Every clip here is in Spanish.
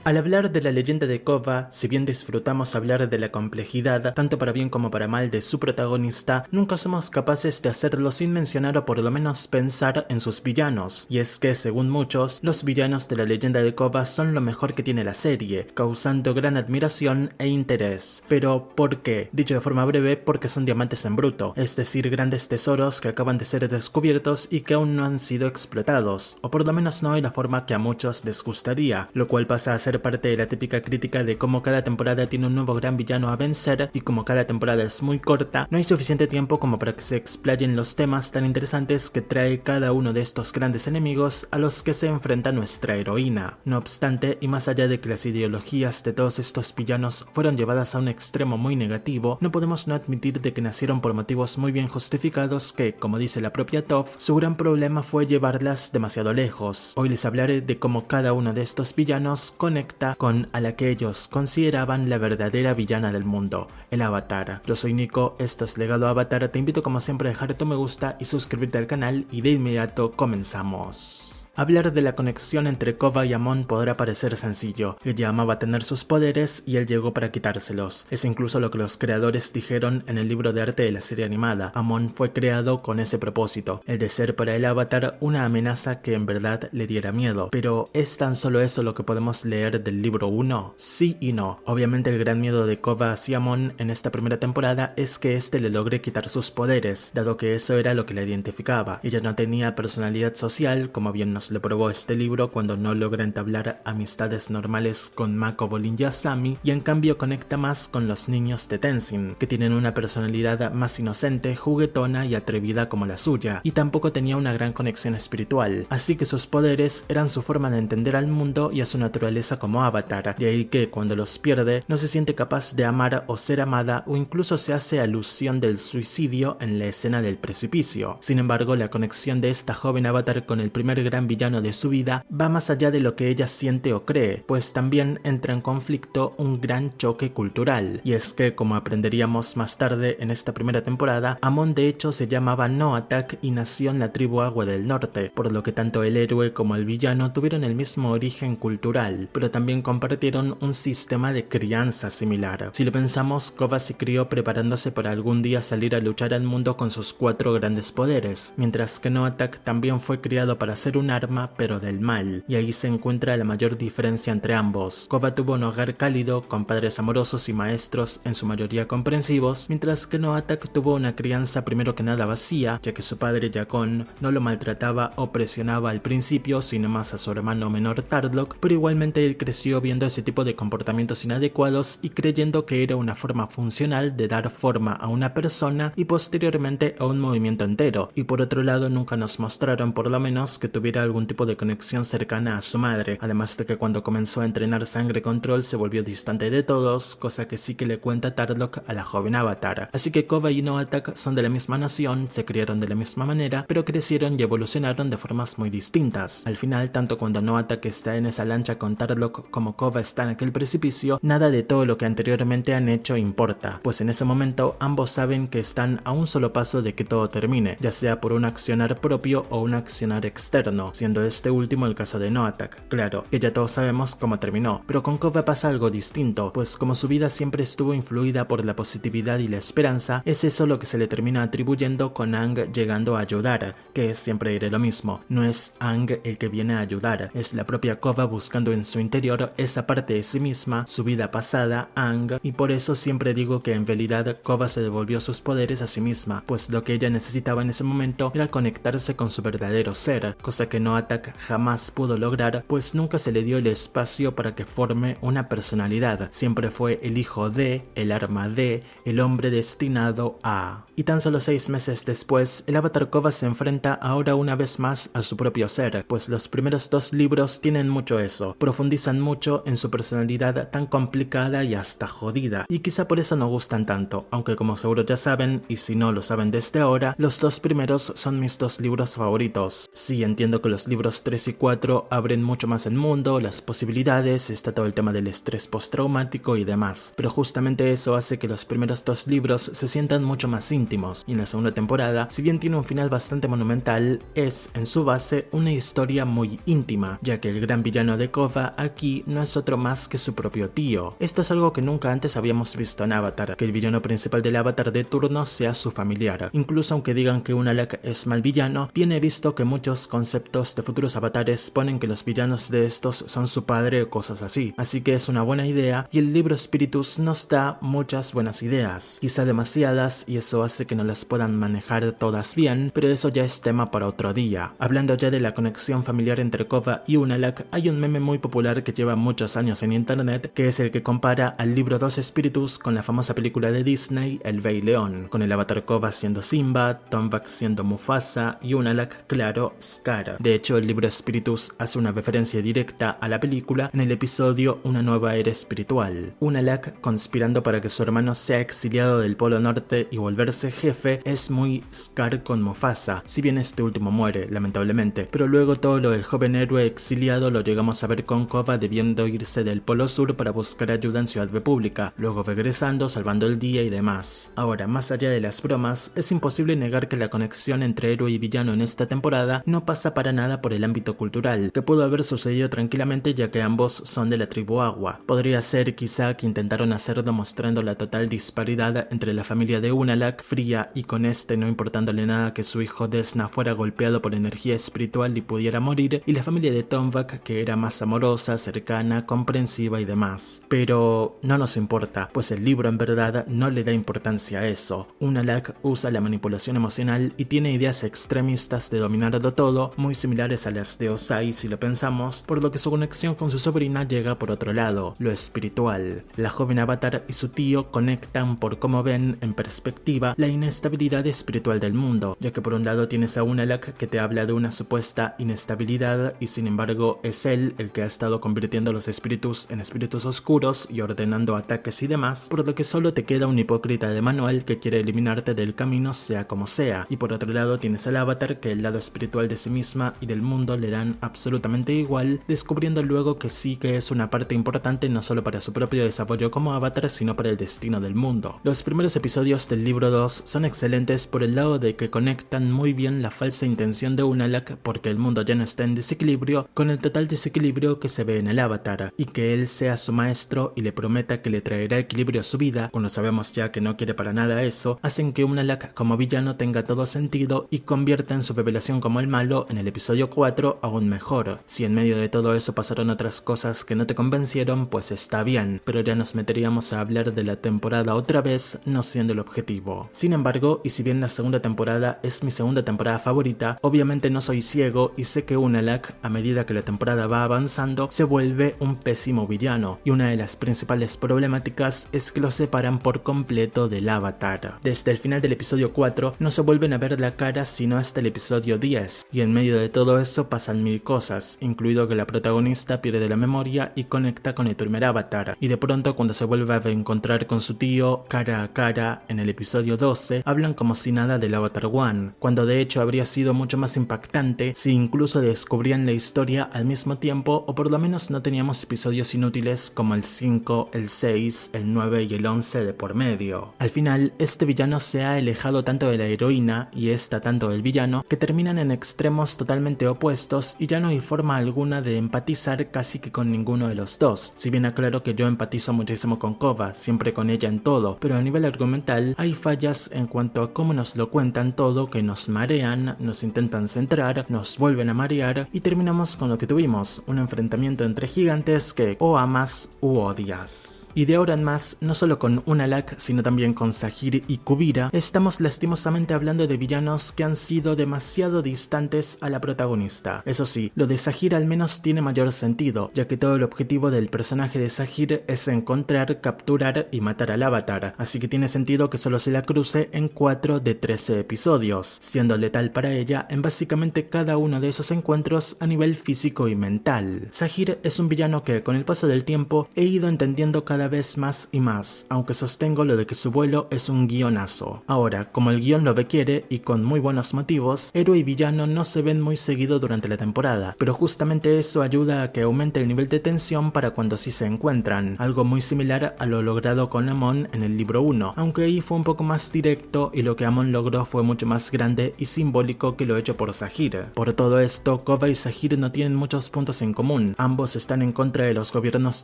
Al hablar de la leyenda de Korra, si bien disfrutamos hablar de la complejidad, tanto para bien como para mal de su protagonista, nunca somos capaces de hacerlo sin mencionar o por lo menos pensar en sus villanos. Y es que, según muchos, los villanos de la leyenda de Korra son lo mejor que tiene la serie, causando gran admiración e interés. Pero, ¿por qué? Dicho de forma breve, porque son diamantes en bruto, es decir, grandes tesoros que acaban de ser descubiertos y que aún no han sido explotados, o por lo menos no de la forma que a muchos les gustaría, lo cual pasa a ser parte de la típica crítica de cómo cada temporada tiene un nuevo gran villano a vencer y como cada temporada es muy corta, no hay suficiente tiempo como para que se explayen los temas tan interesantes que trae cada uno de estos grandes enemigos a los que se enfrenta nuestra heroína. No obstante, y más allá de que las ideologías de todos estos villanos fueron llevadas a un extremo muy negativo, no podemos no admitir de que nacieron por motivos muy bien justificados que, como dice la propia Toph, su gran problema fue llevarlas demasiado lejos. Hoy les hablaré de cómo cada uno de estos villanos conecta con a la que ellos consideraban la verdadera villana del mundo, el Avatar. Yo soy Nico, esto es Legado Avatar, te invito como siempre a dejar tu me gusta y suscribirte al canal y de inmediato comenzamos. Hablar de la conexión entre Korra y Amon podrá parecer sencillo. Ella amaba tener sus poderes y él llegó para quitárselos. Es incluso lo que los creadores dijeron en el libro de arte de la serie animada. Amon fue creado con ese propósito, el de ser para el Avatar una amenaza que en verdad le diera miedo. Pero ¿es tan solo eso lo que podemos leer del libro 1? Sí y no. Obviamente el gran miedo de Korra hacia Amon en esta primera temporada es que éste le logre quitar sus poderes, dado que eso era lo que la identificaba. Ella no tenía personalidad social, como bien nos lo probó este libro cuando no logra entablar amistades normales con Mako, Bolin y Asami, y en cambio conecta más con los niños de Tenzin, que tienen una personalidad más inocente, juguetona y atrevida como la suya, y tampoco tenía una gran conexión espiritual, así que sus poderes eran su forma de entender al mundo y a su naturaleza como avatar, de ahí que cuando los pierde no se siente capaz de amar o ser amada, o incluso se hace alusión del suicidio en la escena del precipicio. Sin embargo, la conexión de esta joven avatar con el primer gran villano de su vida va más allá de lo que ella siente o cree, pues también entra en conflicto un gran choque cultural, y es que, como aprenderíamos más tarde en esta primera temporada, Amon de hecho se llamaba Noatak y nació en la tribu Agua del Norte, por lo que tanto el héroe como el villano tuvieron el mismo origen cultural, pero también compartieron un sistema de crianza similar. Si lo pensamos, Korra se crió preparándose para algún día salir a luchar al mundo con sus 4 grandes poderes, mientras que Noatak también fue criado para ser un arma pero del mal, y ahí se encuentra la mayor diferencia entre ambos. Korra tuvo un hogar cálido, con padres amorosos y maestros en su mayoría comprensivos, mientras que Noatak tuvo una crianza primero que nada vacía, ya que su padre Yakon no lo maltrataba o presionaba al principio, sino más a su hermano menor Tardlock, pero igualmente él creció viendo ese tipo de comportamientos inadecuados y creyendo que era una forma funcional de dar forma a una persona y posteriormente a un movimiento entero, y por otro lado nunca nos mostraron por lo menos que tuviera algún tipo de conexión cercana a su madre, además de que cuando comenzó a entrenar Sangre Control se volvió distante de todos, cosa que sí que le cuenta Tardlock a la joven avatar. Así que Korra y Noatak son de la misma nación, se criaron de la misma manera, pero crecieron y evolucionaron de formas muy distintas. Al final, tanto cuando Noatak está en esa lancha con Tardlock como Korra está en aquel precipicio, nada de todo lo que anteriormente han hecho importa, pues en ese momento ambos saben que están a un solo paso de que todo termine, ya sea por un accionar propio o un accionar externo, siendo este último el caso de Noatak. Claro, que ya todos sabemos cómo terminó, pero con Korra pasa algo distinto, pues como su vida siempre estuvo influida por la positividad y la esperanza, es eso lo que se le termina atribuyendo con Aang llegando a ayudar, que es siempre diré lo mismo, no es Aang el que viene a ayudar, es la propia Korra buscando en su interior esa parte de sí misma, su vida pasada, Aang, y por eso siempre digo que en realidad Korra se devolvió sus poderes a sí misma, pues lo que ella necesitaba en ese momento era conectarse con su verdadero ser, cosa que Noatak jamás pudo lograr, pues nunca se le dio el espacio para que forme una personalidad, siempre fue el hijo de, el arma de, el hombre destinado a. Y tan solo 6 meses después, el avatar Korra se enfrenta ahora una vez más a su propio ser, pues los primeros 2 libros tienen mucho eso, profundizan mucho en su personalidad tan complicada y hasta jodida, y quizá por eso no gustan tanto, aunque como seguro ya saben, y si no lo saben desde ahora, los 2 primeros son mis 2 libros favoritos. Sí, entiendo que los libros 3 y 4 abren mucho más el mundo, las posibilidades, está todo el tema del estrés postraumático y demás, pero justamente eso hace que los primeros 2 libros se sientan mucho más íntimos, íntimos, y en la segunda temporada, si bien tiene un final bastante monumental, es, en su base, una historia muy íntima, ya que el gran villano de Korra aquí no es otro más que su propio tío. Esto es algo que nunca antes habíamos visto en Avatar, que el villano principal del Avatar de turno sea su familiar. Incluso aunque digan que Unalaq es mal villano, bien he visto que muchos conceptos de futuros avatares ponen que los villanos de estos son su padre o cosas así, así que es una buena idea y el libro Spiritus nos da muchas buenas ideas, quizá demasiadas, y eso hace que no las puedan manejar todas bien, pero eso ya es tema para otro día. Hablando ya de la conexión familiar entre Korra y Unalaq, hay un meme muy popular que lleva muchos años en internet, que es el que compara al libro 2 Spiritus con la famosa película de Disney, El Rey León, con el avatar Korra siendo Simba, Tombak siendo Mufasa y Unalaq, claro, Scar. De hecho, el libro Spiritus hace una referencia directa a la película en el episodio Una nueva era espiritual. Unalaq, conspirando para que su hermano sea exiliado del Polo Norte y volverse jefe, es muy Scar con Mufasa, si bien este último muere, lamentablemente, pero luego todo lo del joven héroe exiliado lo llegamos a ver con Korra debiendo irse del Polo Sur para buscar ayuda en Ciudad República, luego regresando, salvando el día y demás. Ahora, más allá de las bromas, es imposible negar que la conexión entre héroe y villano en esta temporada no pasa para nada por el ámbito cultural, que pudo haber sucedido tranquilamente ya que ambos son de la tribu Agua. Podría ser quizá que intentaron hacerlo mostrando la total disparidad entre la familia de Unalaq, fría y con este no importándole nada que su hijo Desna fuera golpeado por energía espiritual y pudiera morir, y la familia de Tombak, que era más amorosa, cercana, comprensiva y demás. Pero no nos importa, pues el libro en verdad no le da importancia a eso. Unalaq usa la manipulación emocional y tiene ideas extremistas de dominarlo todo, muy similares a las de Ozai si lo pensamos, por lo que su conexión con su sobrina llega por otro lado, lo espiritual. La joven avatar y su tío conectan por cómo ven en perspectiva la inestabilidad espiritual del mundo, ya que por un lado tienes a Unalaq que te habla de una supuesta inestabilidad y sin embargo es él el que ha estado convirtiendo los espíritus en espíritus oscuros y ordenando ataques y demás, por lo que solo te queda un hipócrita de manual que quiere eliminarte del camino sea como sea, y por otro lado tienes al avatar que el lado espiritual de sí misma y del mundo le dan absolutamente igual, descubriendo luego que sí que es una parte importante no solo para su propio desarrollo como avatar, sino para el destino del mundo. Los primeros episodios del libro 2 son excelentes por el lado de que conectan muy bien la falsa intención de Unalaq porque el mundo ya no está en desequilibrio con el total desequilibrio que se ve en el avatar, y que él sea su maestro y le prometa que le traerá equilibrio a su vida, cuando sabemos ya que no quiere para nada eso, hacen que Unalaq como villano tenga todo sentido y convierta en su revelación como el malo en el episodio 4 aún mejor. Si en medio de todo eso pasaron otras cosas que no te convencieron, pues está bien, pero ya nos meteríamos a hablar de la temporada otra vez, no siendo el objetivo. Sin embargo, y si bien la segunda temporada es mi segunda temporada favorita, obviamente no soy ciego y sé que Unalaq, a medida que la temporada va avanzando, se vuelve un pésimo villano, y una de las principales problemáticas es que lo separan por completo del avatar. Desde el final del episodio 4 no se vuelven a ver la cara sino hasta el episodio 10, y en medio de todo eso pasan mil cosas, incluido que la protagonista pierde la memoria y conecta con el primer avatar, y de pronto cuando se vuelve a reencontrar con su tío cara a cara en el episodio 12, hablan como si nada del Avatar One, cuando de hecho habría sido mucho más impactante si incluso descubrían la historia al mismo tiempo, o por lo menos no teníamos episodios inútiles como el 5, el 6, el 9 y el 11 de por medio. Al final, este villano se ha alejado tanto de la heroína y esta tanto del villano que terminan en extremos totalmente opuestos y ya no hay forma alguna de empatizar casi que con ninguno de los dos. Si bien aclaro que yo empatizo muchísimo con Korra, siempre con ella en todo, pero a nivel argumental hay fallas en cuanto a cómo nos lo cuentan todo que nos marean, nos intentan centrar, nos vuelven a marear y terminamos con lo que tuvimos, un enfrentamiento entre gigantes que o amas u odias. Y de ahora en más, no solo con Unalaq, sino también con Saheer y Kuvira, estamos lastimosamente hablando de villanos que han sido demasiado distantes a la protagonista. Eso sí, lo de Saheer al menos tiene mayor sentido, ya que todo el objetivo del personaje de Saheer es encontrar, capturar y matar al avatar, así que tiene sentido que solo se la cruce en 4 de 13 episodios, siendo letal para ella en básicamente cada uno de esos encuentros a nivel físico y mental. Saheer es un villano que con el paso del tiempo he ido entendiendo cada vez más y más, aunque sostengo lo de que su vuelo es un guionazo. Ahora, como el guión lo requiere y con muy buenos motivos, héroe y villano no se ven muy seguido durante la temporada, pero justamente eso ayuda a que aumente el nivel de tensión para cuando sí se encuentran, algo muy similar a lo logrado con Amon en el libro 1, aunque ahí fue un poco más directo y lo que Amon logró fue mucho más grande y simbólico que lo hecho por Zahir. Por todo esto, Kova y Zahir no tienen muchos puntos en común. Ambos están en contra de los gobiernos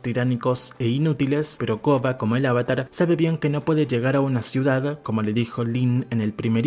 tiránicos e inútiles, pero Kova, como el avatar, sabe bien que no puede llegar a una ciudad, como le dijo Lin en el primer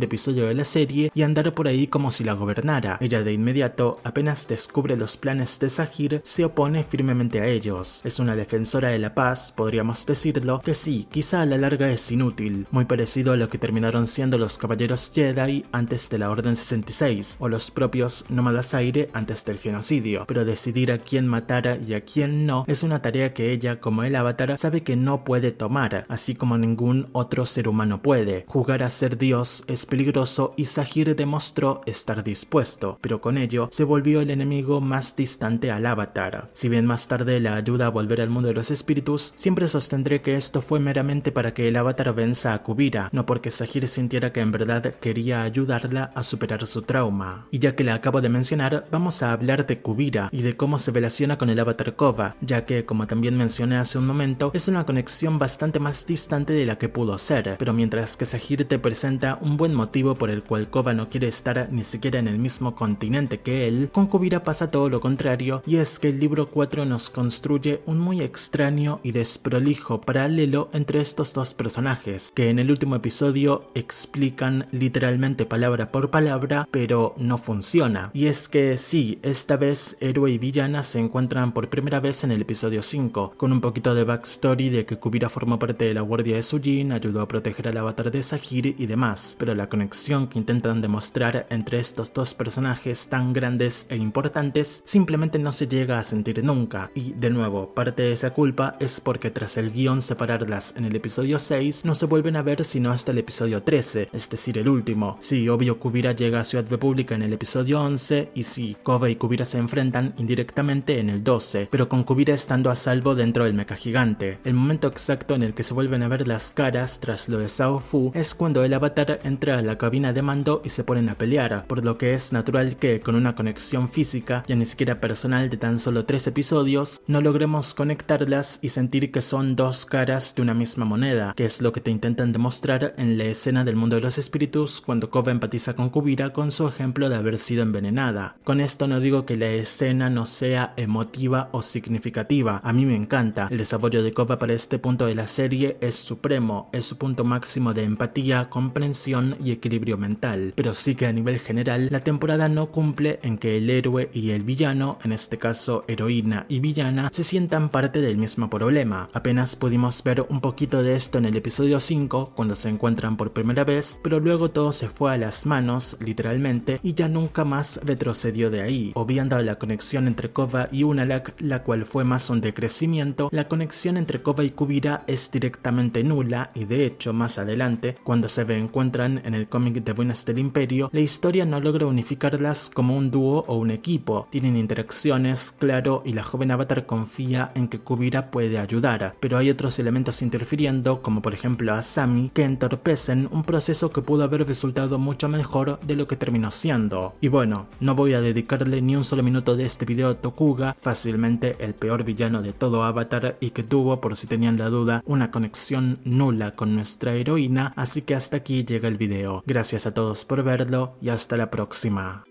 episodio de la serie, y andar por ahí como si la gobernara. Ella de inmediato, apenas descubre los planes de Zahir, se opone firmemente a ellos. Es una defensora de la paz, podríamos decirlo, que sí, quizá a la larga es inútil, muy parecido a lo que terminaron siendo los caballeros Jedi antes de la Orden 66, o los propios nómadas aire antes del genocidio, pero decidir a quién matar y a quién no es una tarea que ella, como el avatar, sabe que no puede tomar, así como ningún otro ser humano puede. Jugar a ser Dios es peligroso y Zahir demostró estar dispuesto, pero con ello se volvió el enemigo más distante al avatar. Si bien más tarde la ayuda a volver al mundo de los espíritus, siempre sostendré que esto fue meramente para que el avatar venza a Kuvira, no porque Zahir sintiera que en verdad quería ayudarla a superar su trauma. Y ya que la acabo de mencionar, vamos a hablar de Kuvira y de cómo se relaciona con el avatar Kova, ya que, como también mencioné hace un momento, es una conexión bastante más distante de la que pudo ser, pero mientras que Zahir te presenta un buen motivo por el cual Kova no quiere estar ni siquiera en el mismo continente que él, con Kuvira pasa todo lo contrario, y es que el libro 4 nos construye un muy extraño y desprolijo paralelo entre estos dos personajes, que en el último episodio explican literalmente palabra por palabra, pero no funciona. Y es que sí, esta vez héroe y villana se encuentran por primera vez en el episodio 5, con un poquito de backstory de que Kuvira formó parte de la guardia de Sujin, ayudó a proteger al avatar de Zahir y demás, pero la conexión que intentan demostrar entre estos dos personajes tan grandes e importantes simplemente no se llega a sentir nunca, y de nuevo, parte de esa culpa es porque tras el guión separarlas en el episodio 6 no se vuelven a ver sino hasta el episodio 13, es decir el último. Sí, obvio Kuvira llega a Ciudad República en el episodio 11 y sí, Kova y Kuvira se enfrentan indirectamente en el 12, pero con Kuvira estando a salvo dentro del mecha gigante. El momento exacto en el que se vuelven a ver las caras tras lo de Shao Fu es cuando el avatar entra a la cabina de mando y se ponen a pelear, por lo que es natural que con una conexión física, ya ni siquiera personal de tan solo 3 episodios, no logremos conectarlas y sentir que son dos caras de una misma moneda, que es lo que te intentan demostrar en la escena del mundo de los espíritus cuando Kova empatiza con Kuvira con su ejemplo de haber sido envenenada. Con esto no digo que la escena no sea emotiva o significativa, a mí me encanta. El desarrollo de Kova para este punto de la serie es supremo, es su punto máximo de empatía, comprensión y equilibrio mental, pero sí que a nivel general la temporada no cumple en que el héroe y el villano, en este caso heroína y villana, se sientan parte del mismo problema. Apenas pudimos ver un poquito de esto en el episodio 5 cuando se encuentran por primera vez, pero luego todo se fue a las manos, literalmente, y ya nunca más retrocedió de ahí. Obviando la conexión entre Kova y Unalaq, la cual fue más un decrecimiento, la conexión entre Kova y Kuvira es directamente nula y de hecho más adelante, cuando se reencuentran en el cómic de Buenas del Imperio, la historia no logra unificarlas como un dúo o un equipo. Tienen interacciones, claro, y la joven avatar confía en que Kuvira puede ayudar, pero hay otros elementos interfiriendo, como por ejemplo a Asami, que entorpecen un proceso que pudo haber resultado mucho mejor de lo que terminó siendo. Y bueno, no voy a dedicarle ni un solo minuto de este video a Tokuga, fácilmente el peor villano de todo Avatar y que tuvo, por si tenían la duda, una conexión nula con nuestra heroína, así que hasta aquí llega el video. Gracias a todos por verlo y hasta la próxima.